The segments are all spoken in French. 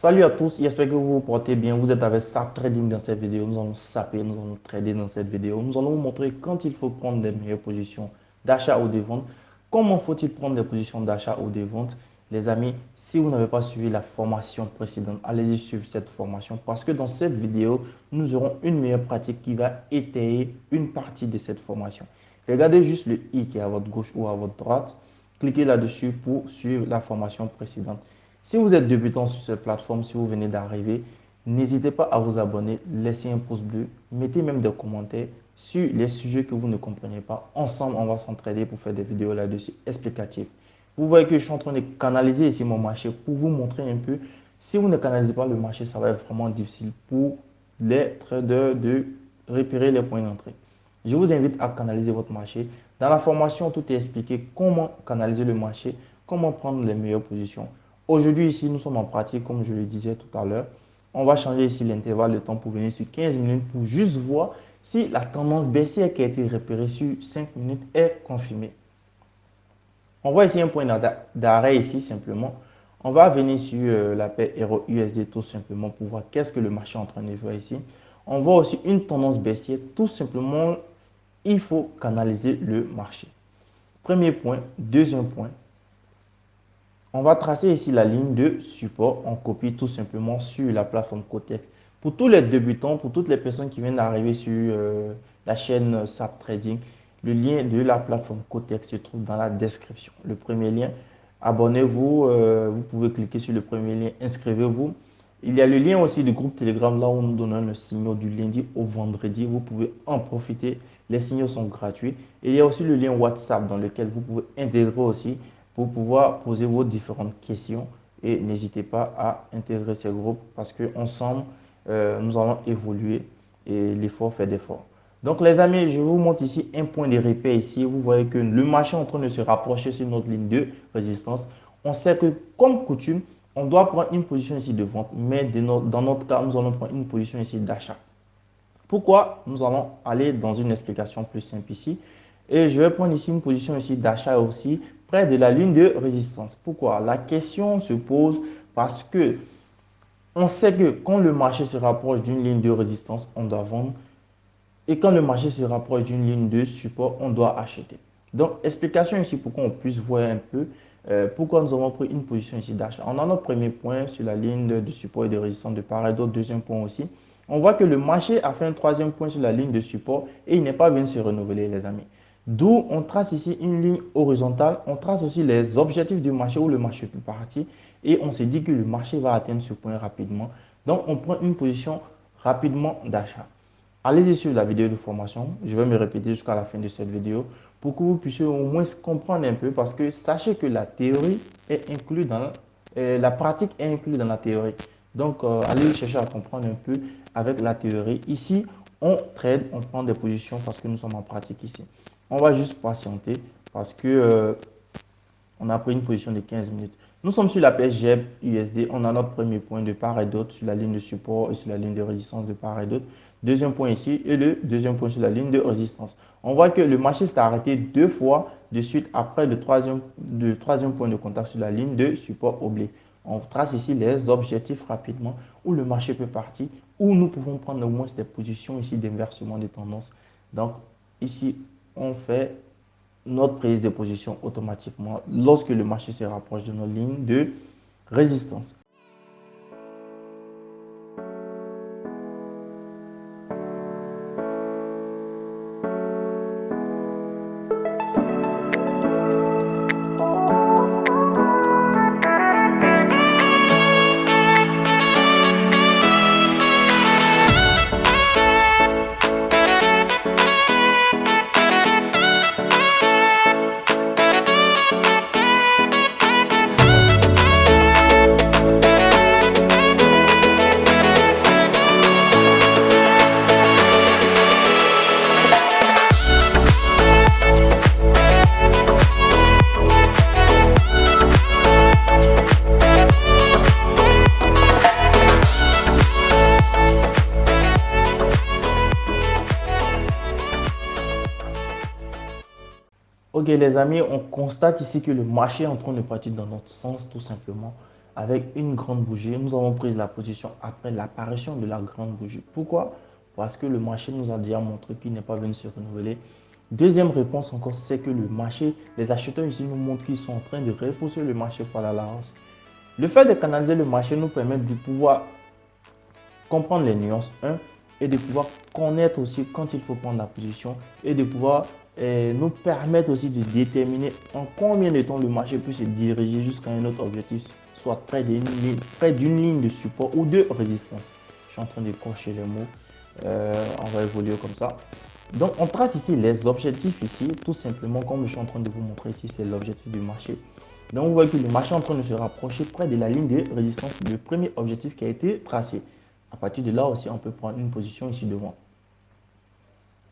Salut à tous, j'espère que vous vous portez bien. Vous êtes avec Sap Trading dans cette vidéo. Nous allons saper, nous allons trader dans cette vidéo. Nous allons vous montrer quand il faut prendre des meilleures positions d'achat ou de vente. Comment faut-il prendre des positions d'achat ou de vente? Les amis, si vous n'avez pas suivi la formation précédente, allez-y suivre cette formation parce que dans cette vidéo, nous aurons une meilleure pratique qui va étayer une partie de cette formation. Regardez juste le i qui est à votre gauche ou à votre droite. Cliquez là-dessus pour suivre la formation précédente. Si vous êtes débutant sur cette plateforme, si vous venez d'arriver, n'hésitez pas à vous abonner, laissez un pouce bleu, mettez même des commentaires sur les sujets que vous ne comprenez pas. Ensemble, on va s'entraider pour faire des vidéos là-dessus explicatives. Vous voyez que je suis en train de canaliser ici mon marché pour vous montrer un peu. Si vous ne canalisez pas le marché, ça va être vraiment difficile pour les traders de repérer les points d'entrée. Je vous invite à canaliser votre marché. Dans la formation, tout est expliqué comment canaliser le marché, comment prendre les meilleures positions. Aujourd'hui, ici, nous sommes en pratique, comme je le disais tout à l'heure. On va changer ici l'intervalle de temps pour venir sur 15 minutes pour juste voir si la tendance baissière qui a été repérée sur 5 minutes est confirmée. On voit ici un point d'arrêt ici simplement. On va venir sur la paire Euro-USD tout simplement pour voir qu'est-ce que le marché est en train de faire ici. On voit aussi une tendance baissière. Tout simplement, il faut canaliser le marché. Premier point. Deuxième point. On va tracer ici la ligne de support. On copie tout simplement sur la plateforme Cotex. Pour tous les débutants, pour toutes les personnes qui viennent d'arriver sur la chaîne SAP Trading, le lien de la plateforme Cotex se trouve dans la description. Le premier lien, abonnez-vous. Vous pouvez cliquer sur le premier lien, inscrivez-vous. Il y a le lien aussi du groupe Telegram, là où nous donnons le signal du lundi au vendredi. Vous pouvez en profiter. Les signaux sont gratuits. Et il y a aussi le lien WhatsApp dans lequel vous pouvez intégrer aussi pour pouvoir poser vos différentes questions. Et n'hésitez pas à intégrer ces groupes parce qu'ensemble, nous allons évoluer et l'effort fait d'effort. Donc les amis, je vous montre ici un point de repère ici. Vous voyez que le marché est en train de se rapprocher sur notre ligne de résistance. On sait que comme coutume, on doit prendre une position ici de vente, mais dans notre cas, nous allons prendre une position ici d'achat. Pourquoi? Nous allons aller dans une explication plus simple ici. Et je vais prendre ici une position ici d'achat aussi près de la ligne de résistance. Pourquoi? La question se pose parce que on sait que quand le marché se rapproche d'une ligne de résistance, on doit vendre. Et quand le marché se rapproche d'une ligne de support, on doit acheter. Donc, explication ici pour qu'on puisse voir un peu pourquoi nous avons pris une position ici d'achat. On a notre premier point sur la ligne de support et de résistance de part et d'autre. Deuxième point aussi. On voit que le marché a fait un troisième point sur la ligne de support et il n'est pas venu se renouveler, les amis. D'où on trace ici une ligne horizontale. On trace aussi les objectifs du marché où le marché peut partir. Et on se dit que le marché va atteindre ce point rapidement. Donc, on prend une position rapidement d'achat. Allez-y sur la vidéo de formation. Je vais me répéter jusqu'à la fin de cette vidéo pour que vous puissiez au moins comprendre un peu parce que sachez que la théorie est inclue dans la pratique est inclue dans la théorie. Donc, allez chercher à comprendre un peu avec la théorie. Ici, on trade, on prend des positions parce que nous sommes en pratique ici. On va juste patienter parce que on a pris une position de 15 minutes. Nous sommes sur la paire GEP USD. On a notre premier point de part et d'autre sur la ligne de support et sur la ligne de résistance de part et d'autre. Deuxième point ici et le deuxième point sur la ligne de résistance. On voit que le marché s'est arrêté deux fois de suite après le troisième point de contact sur la ligne de support oblique. On trace ici les objectifs rapidement où le marché peut partir, où nous pouvons prendre au moins des positions ici d'inversement de tendance. Donc ici, on fait notre prise de position automatiquement lorsque le marché se rapproche de nos lignes de résistance. Ok les amis, on constate ici que le marché est en train de partir dans notre sens tout simplement. avec une grande bougie. Nous avons pris la position après l'apparition de la grande bougie. Pourquoi? Parce que le marché nous a déjà montré qu'il n'est pas venu se renouveler. Deuxième réponse encore, c'est que le marché, les acheteurs ici nous montrent qu'ils sont en train de repousser le marché par la hausse. Le fait de canaliser le marché nous permet de pouvoir comprendre les nuances, et de pouvoir connaître aussi quand il faut prendre la position et de pouvoir nous permettre aussi de déterminer en combien de temps le marché peut se diriger jusqu'à un autre objectif, soit près d'une ligne de support ou de résistance. Je suis en train de cocher les mots. On va évoluer comme ça. Donc, on trace ici les objectifs ici, tout simplement comme je suis en train de vous montrer ici, c'est l'objectif du marché. Donc, vous voyez que le marché est en train de se rapprocher près de la ligne de résistance, le premier objectif qui a été tracé. À partir de là aussi, on peut prendre une position ici devant.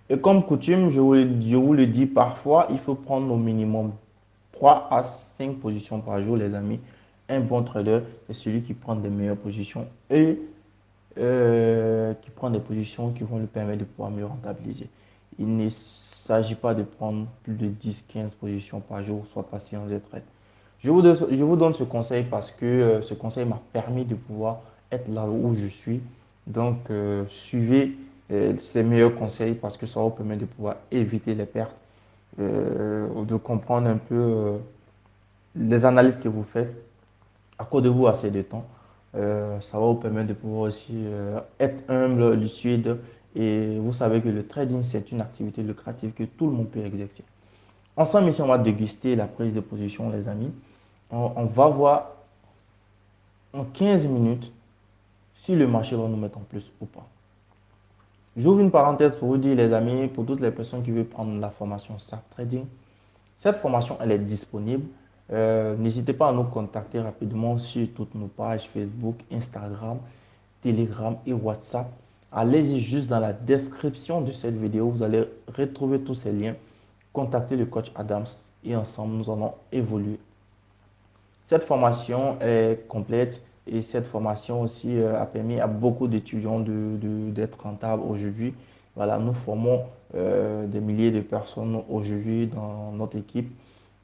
Et comme coutume, je vous le dis parfois, il faut prendre au minimum 3 à 5 positions par jour, les amis. Un bon trader est celui qui prend des meilleures positions et qui prend des positions qui vont lui permettre de pouvoir mieux rentabiliser. Il ne s'agit pas de prendre plus de 10-15 positions par jour, soit par séance de trade. Je vous donne ce conseil parce que ce conseil m'a permis de pouvoir être là où je suis. Donc, suivez ces meilleurs conseils parce que ça vous permet de pouvoir éviter les pertes, de comprendre un peu les analyses que vous faites. Accordez-vous assez de temps. Ça va vous permettre de pouvoir aussi être humble, lucide. Et vous savez que le trading, c'est une activité lucrative que tout le monde peut exercer. Ensemble, ici, on va déguster la prise de position, les amis. On va voir en 15 minutes si le marché va nous mettre en plus ou pas. J'ouvre une parenthèse pour vous dire, les amis, pour toutes les personnes qui veulent prendre la formation SAP Trading, cette formation, elle est disponible. N'hésitez pas à nous contacter rapidement sur toutes nos pages Facebook, Instagram, Telegram et WhatsApp. Allez-y juste dans la description de cette vidéo, vous allez retrouver tous ces liens. Contactez le coach Adams et ensemble, nous allons évoluer. Cette formation est complète et cette formation aussi a permis à beaucoup d'étudiants d'être rentables aujourd'hui. Voilà, nous formons des milliers de personnes aujourd'hui dans notre équipe.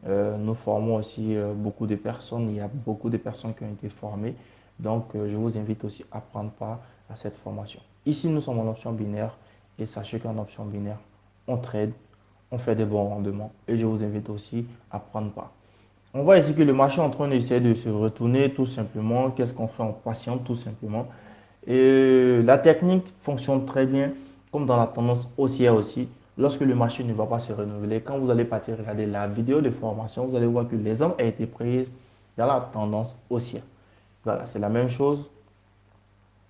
Nous formons aussi beaucoup de personnes. Il y a beaucoup de personnes qui ont été formées. Donc, je vous invite aussi à prendre part à cette formation. Ici, nous sommes en option binaire et sachez qu'en option binaire, on trade, on fait des bons rendements et je vous invite aussi à prendre part. On voit ici que le marché est en train d'essayer de se retourner tout simplement. Qu'est-ce qu'on fait? On patiente tout simplement. Et la technique fonctionne très bien, comme dans la tendance haussière aussi. Lorsque le marché ne va pas se renouveler, quand vous allez partir regarder la vidéo de formation, vous allez voir que l'exemple a été pris dans la tendance haussière. Voilà, c'est la même chose.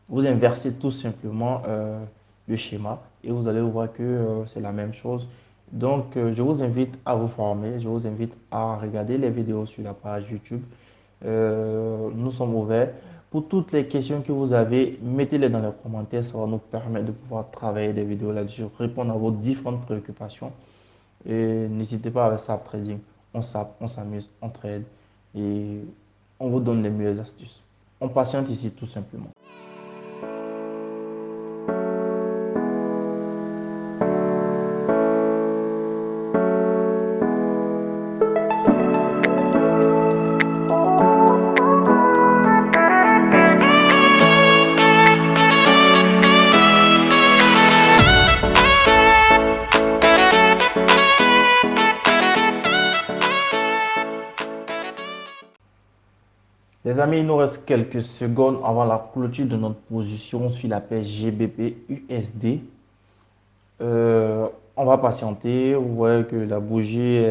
Vous inversez tout simplement le schéma et vous allez voir que c'est la même chose. Donc, je vous invite à vous former, je vous invite à regarder les vidéos sur la page YouTube. Nous sommes ouverts. Pour toutes les questions que vous avez, mettez-les dans les commentaires. Ça va nous permettre de pouvoir travailler des vidéos là-dessus, répondre à vos différentes préoccupations. Et n'hésitez pas avec SAP Trading. On s'amuse, on trade et on vous donne les meilleures astuces. On patiente ici tout simplement. Les amis, il nous reste quelques secondes avant la clôture de notre position sur la paire GBP USD. On va patienter. Vous voyez que la bougie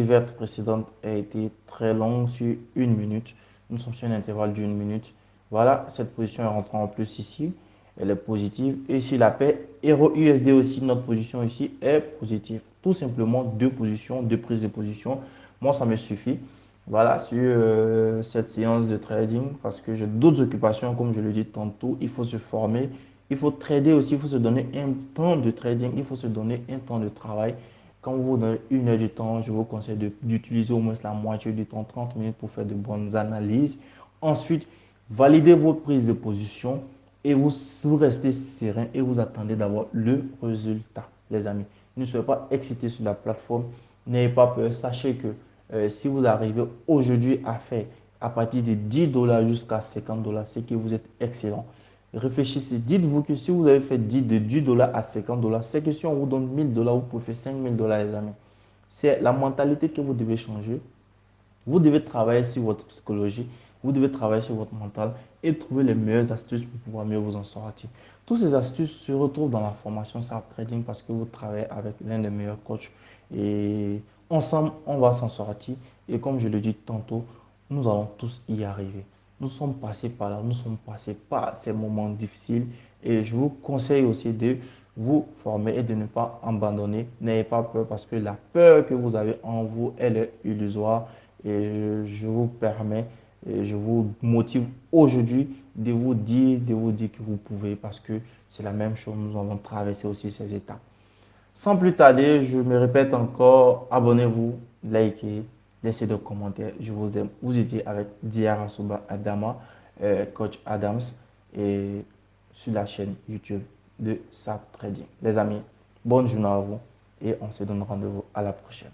verte précédente a été très longue sur une minute. Nous sommes sur un intervalle d'une minute. Voilà, cette position est rentrée en plus ici. Elle est positive. Et sur la paire Euro-USD aussi, notre position ici est positive. Tout simplement deux positions, deux prises de position. Moi, ça me suffit. Voilà, sur cette séance de trading parce que j'ai d'autres occupations, comme je le dis tantôt. Il faut se former, il faut trader aussi, il faut se donner un temps de trading, il faut se donner un temps de travail. Quand vous vous donnez une heure de temps, je vous conseille d'utiliser au moins la moitié du temps, 30 minutes pour faire de bonnes analyses. Ensuite, validez votre prise de position et vous restez serein et vous attendez d'avoir le résultat, les amis. Ne soyez pas excités sur la plateforme, n'ayez pas peur, sachez que si vous arrivez aujourd'hui à partir de 10 dollars jusqu'à 50 dollars, c'est que vous êtes excellent. Réfléchissez, dites-vous que si vous avez fait de 10 dollars à 50 dollars, c'est que si on vous donne 1000 dollars, vous pouvez faire 5000 dollars, les amis. C'est la mentalité que vous devez changer. Vous devez travailler sur votre psychologie, vous devez travailler sur votre mental et trouver les meilleures astuces pour pouvoir mieux vous en sortir. Toutes ces astuces se retrouvent dans la formation SAP Trading parce que vous travaillez avec l'un des meilleurs coachs et ensemble, on va s'en sortir. Et comme je le dis tantôt, nous allons tous y arriver. Nous sommes passés par là, nous sommes passés par ces moments difficiles et je vous conseille aussi de vous former et de ne pas abandonner. N'ayez pas peur parce que la peur que vous avez en vous, elle est illusoire. Et je vous permets, et je vous motive aujourd'hui de vous dire que vous pouvez parce que c'est la même chose. Nous avons traversé aussi ces étapes. Sans plus tarder, je me répète encore, abonnez-vous, likez, laissez des commentaires. Je vous aime. Vous étiez avec Diara Souba Adama, coach Adams, et sur la chaîne YouTube de SAP Trading. Les amis, bonne journée à vous et on se donne rendez-vous à la prochaine.